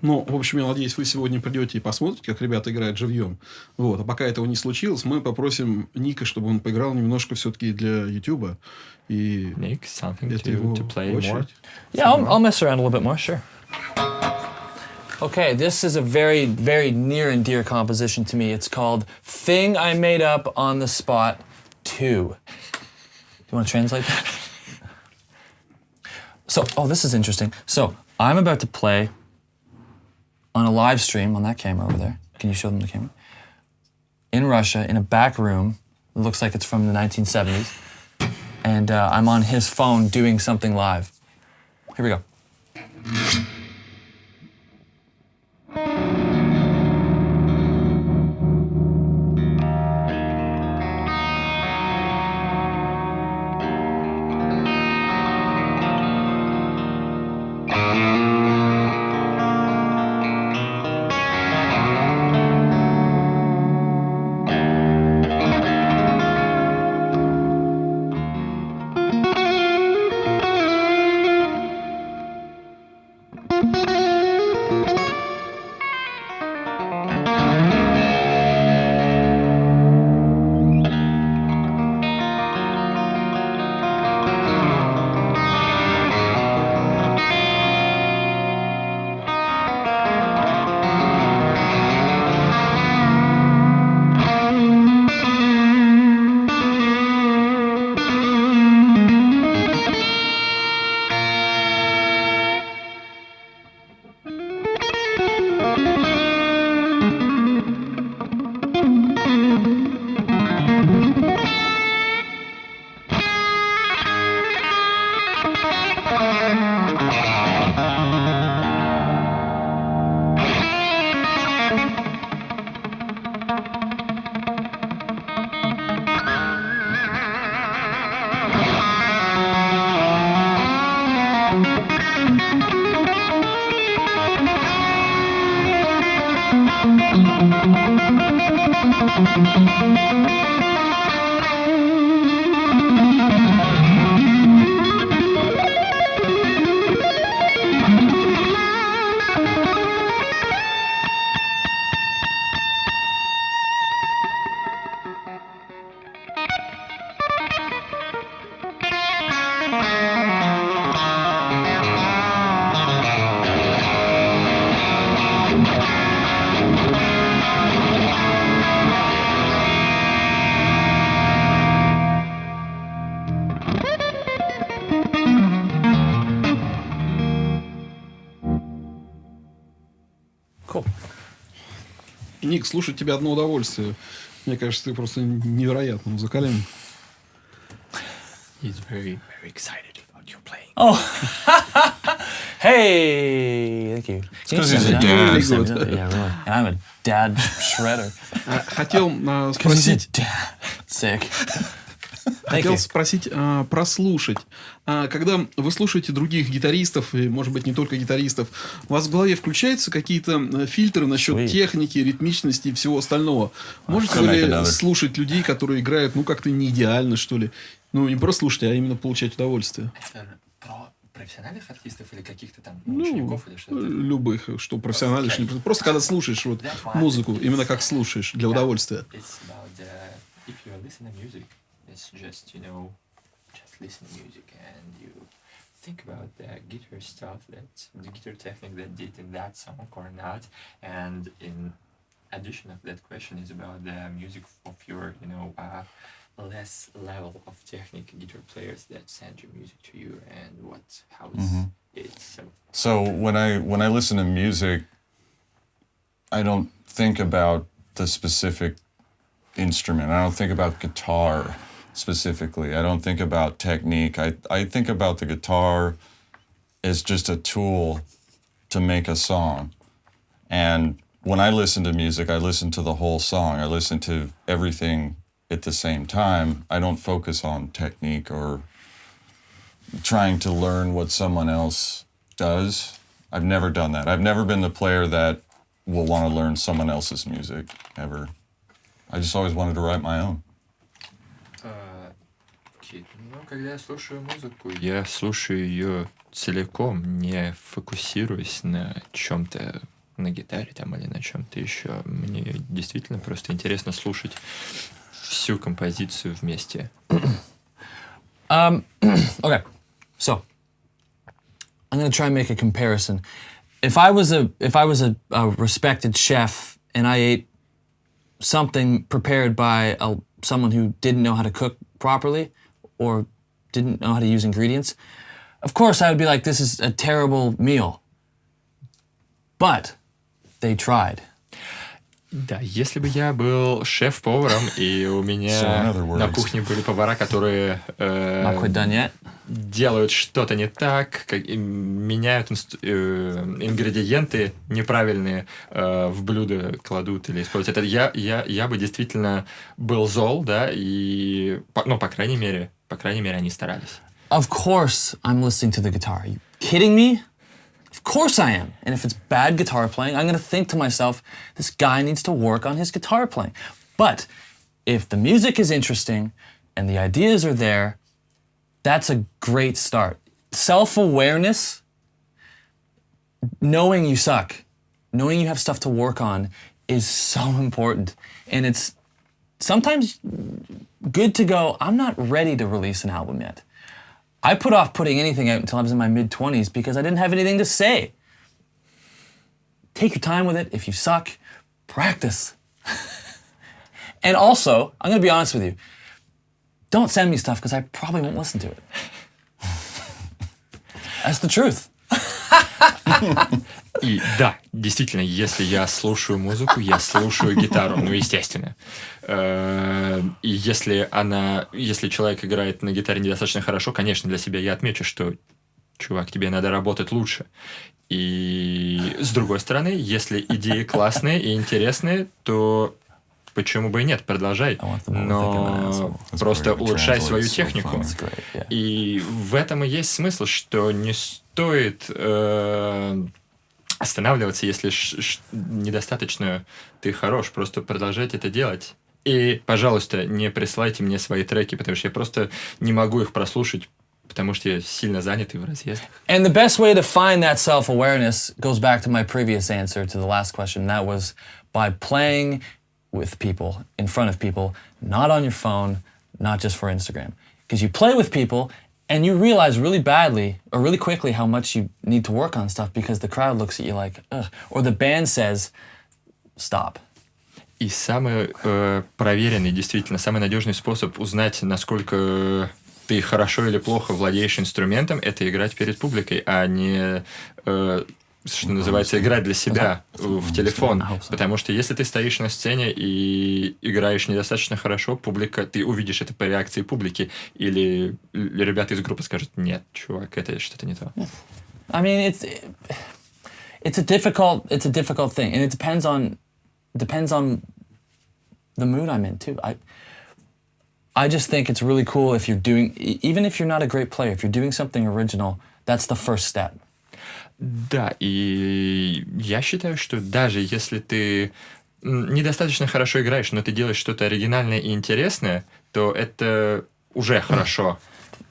Ну, в общем, я надеюсь, вы сегодня придете и посмотрите, как ребята играют живьем. Вот. А пока этого не случилось, мы попросим Ника, чтобы он поиграл немножко все-таки для Ютуба. И Nick, something to play more? Yeah, I'll mess around a little bit more, sure. Okay, this is a very, very near and dear composition to me. It's called Thing I Made Up on the Spot 2. Do you want to translate that? So, this is interesting. So, I'm about to play on a live stream on that camera over there. Can you show them the camera? In Russia, in a back room. It looks like it's from the 1970s. And I'm on his phone doing something live. Here we go. Cool. Ник, слушать тебя одно удовольствие. Мне кажется, ты просто невероятно музыкален. He's very, very excited about your playing. Oh, hey, thank you. Because he's a dad. Yeah, really. And I'm a dad shredder. Хотел Because спросить... he's a dad. Sick. Thank Хотел you. спросить, прослушать. Когда вы слушаете других гитаристов, и, может быть, не только гитаристов, у вас в голове включаются какие-то фильтры насчет Sweet. техники, ритмичности и всего остального? Можете ли слушать людей, которые играют, ну, как-то не идеально, что ли? Ну, не просто слушать, а именно получать удовольствие. Про профессиональных артистов или каких-то там Ну, учеников или что-то? любых, что профессионально, что не профессионально. Просто когда слушаешь вот музыку, именно как слушаешь, для удовольствия. It's about if you listen to music, it's just, just listen to music and you think about the guitar stuff, the guitar technique that did in that song or not. And in addition of that question is about the music of your, less level of technique guitar players that send your music to you and how is it. So when I listen to music, I don't think about the specific instrument. I don't think about guitar specifically. I don't think about technique. I think about the guitar as just a tool to make a song. And when I listen to music, I listen to the whole song. I listen to everything at the same time. I don't focus on technique or trying to learn what someone else does. I've never done that. I've never been the player that will want to learn someone else's music, ever. I just always wanted to write my own. Когда я слушаю музыку, я слушаю ее целиком, не фокусируясь на чем-то, на гитаре там или на чем-то еще. Мне действительно просто интересно слушать всю композицию вместе. Okay, so I'm going to try and make a comparison. If I was a respected chef and I ate something prepared by someone who didn't know how to cook properly or didn't know how to use ingredients, of course I would be like, this is a terrible meal. But they tried. Да, если бы я был шеф-поваром, и у меня на кухне были повара, которые делают что-то не так, меняют ингредиенты неправильные в блюдо кладут или используют. Это я бы действительно был зол, да, и, по крайней мере, они старались. Of course I'm listening to the guitar. Are you kidding me? Of course I am. And if it's bad guitar playing, I'm going to think to myself, this guy needs to work on his guitar playing. But if the music is interesting and the ideas are there, that's a great start. Self-awareness, knowing you suck, knowing you have stuff to work on is so important. And it's sometimes good to go, I'm not ready to release an album yet. I put off putting anything out until I was in my mid-20s because I didn't have anything to say. Take your time with it. If you suck, practice. And also, I'm going to be honest with you, don't send me stuff because I probably won't listen to it. That's the truth. И да, действительно, если я слушаю музыку, я слушаю гитару, естественно. И если человек играет на гитаре недостаточно хорошо, конечно, для себя я отмечу, что, чувак, тебе надо работать лучше. И с другой стороны, если идеи классные и интересные, то почему бы и нет, продолжай. Но просто улучшай свою технику. И в этом и есть смысл, что не стоит останавливаться, если недостаточно ты хорош. Просто продолжать это делать. И, пожалуйста, не присылайте мне свои треки, потому что я просто не могу их прослушать, потому что я сильно занятый в разъездах. And the best way to find that self-awareness goes back to my previous answer to the last question. That was by playing with people, in front of people, not on your phone, not just for Instagram. Because you play with people and you realize really badly or really quickly how much you need to work on stuff because the crowd looks at you like, ugh. Or the band says, stop. И самый проверенный, действительно, самый надежный способ узнать, насколько ты хорошо или плохо владеешь инструментом, это играть перед публикой, а не, что называется, играть для себя в телефон. Потому что если ты стоишь на сцене и играешь недостаточно хорошо, публика, ты увидишь это по реакции публики, или ребята из группы скажут: нет, чувак, это что-то не то. I mean, it's a difficult thing, and it depends on the mood I'm in too. I just think it's really cool if you're doing, even if you're not a great player, if you're doing something original, that's the first step. Да, и я считаю, что даже если ты недостаточно хорошо играешь, но ты делаешь что-то оригинальное и интересное, то это уже хорошо.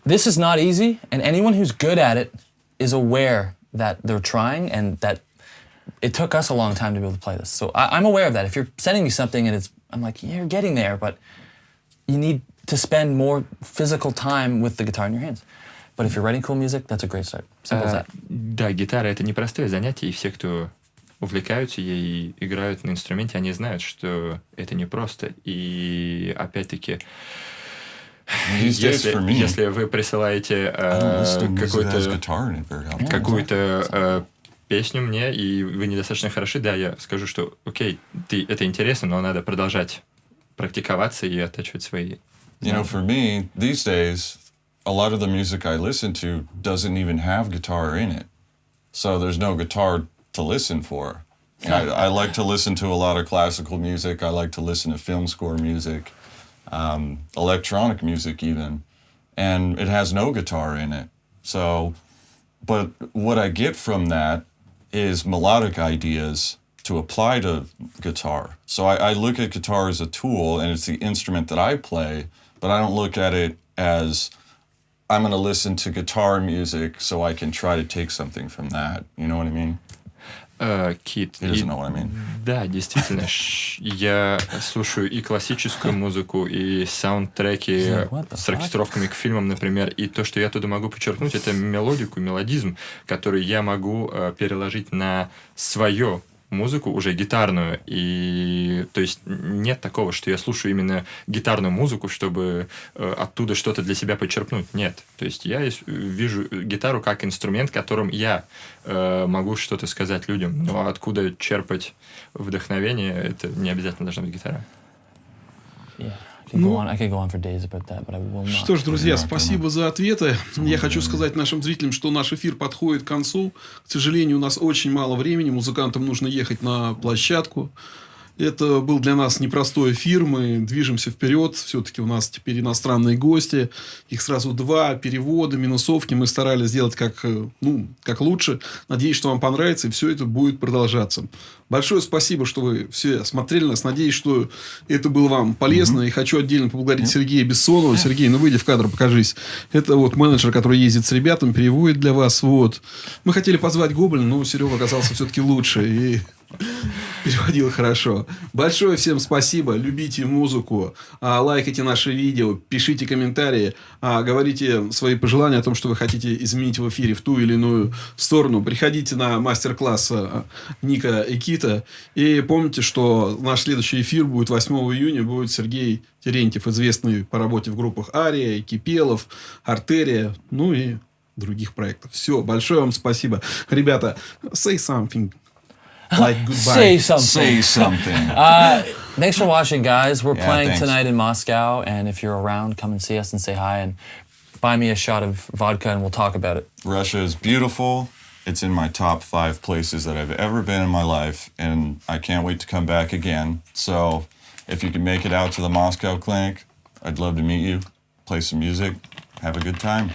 This is not easy, and anyone who's good at it is aware that they're trying and that it took us a long time to be able to play this. So I'm aware of that. If you're sending me something and I'm like, yeah, you're getting there, but you need to spend more physical time with the guitar in your hands. But if you're writing cool music, that's a great start. Simple as that. Да, гитара — это непростое занятие, и все, кто увлекаются ей и играют на инструменте, они знают, что это непросто. И опять-таки, если вы присылаете какую-то песню мне, и вы недостаточно хороши, да, я скажу, что окей, это интересно, но надо продолжать практиковаться и оттачивать свои. You know, for me, these days, a lot of the music I listen to doesn't even have guitar in it. So there's no guitar to listen for. I like to listen to a lot of classical music. I like to listen to film score music, electronic music even. And it has no guitar in it. So, but what I get from that is melodic ideas to apply to guitar. So I look at guitar as a tool, and it's the instrument that I play, but I don't look at it as I'm going to listen to guitar music so I can try to take something from that. You know what I mean? Кит. He doesn't know what I mean. Да, действительно. Я слушаю и классическую музыку, и саундтреки с оркестровками к фильмам, например. И то, что я оттуда могу подчеркнуть, это мелодику, мелодизм, который я могу переложить на свою музыку, уже гитарную. И то есть нет такого, что я слушаю именно гитарную музыку, чтобы оттуда что-то для себя подчеркнуть. Нет. То есть я вижу гитару как инструмент, которым я могу что-то сказать людям. Но откуда черпать вдохновение, это не обязательно должна быть гитара. Что ж, друзья, спасибо за ответы. Я хочу сказать нашим зрителям, что наш эфир подходит к концу. К сожалению, у нас очень мало времени. Музыкантам нужно ехать на площадку. Это был для нас непростой эфир. Мы движемся вперед. Все-таки у нас теперь иностранные гости. Их сразу 2. Переводы, минусовки. Мы старались сделать как лучше. Надеюсь, что вам понравится. И все это будет продолжаться. Большое спасибо, что вы все смотрели нас. Надеюсь, что это было вам полезно. И хочу отдельно поблагодарить Сергея Бессонова. Сергей, выйди в кадр, покажись. Это менеджер, который ездит с ребятами, переводит для вас. Мы хотели позвать Гоблина, но Серега оказался все-таки лучше. И переводил хорошо. Большое всем спасибо. Любите музыку. Лайкайте наши видео. Пишите комментарии. Говорите свои пожелания о том, что вы хотите изменить в эфире в ту или иную сторону. Приходите на мастер-класс Ника и Кита. И помните, что наш следующий эфир будет 8 июня. Будет Сергей Терентьев, известный по работе в группах Ария, Кипелов, Артерия, и других проектов. Все. Большое вам спасибо. Ребята, say something. Like goodbye. Say something. Thanks for watching, guys. We're playing tonight in Moscow, and if you're around, come and see us and say hi and buy me a shot of vodka, and we'll talk about it. Russia is beautiful. It's in my top 5 places that I've ever been in my life, and I can't wait to come back again. So, if you can make it out to the Moscow clinic, I'd love to meet you, play some music, have a good time.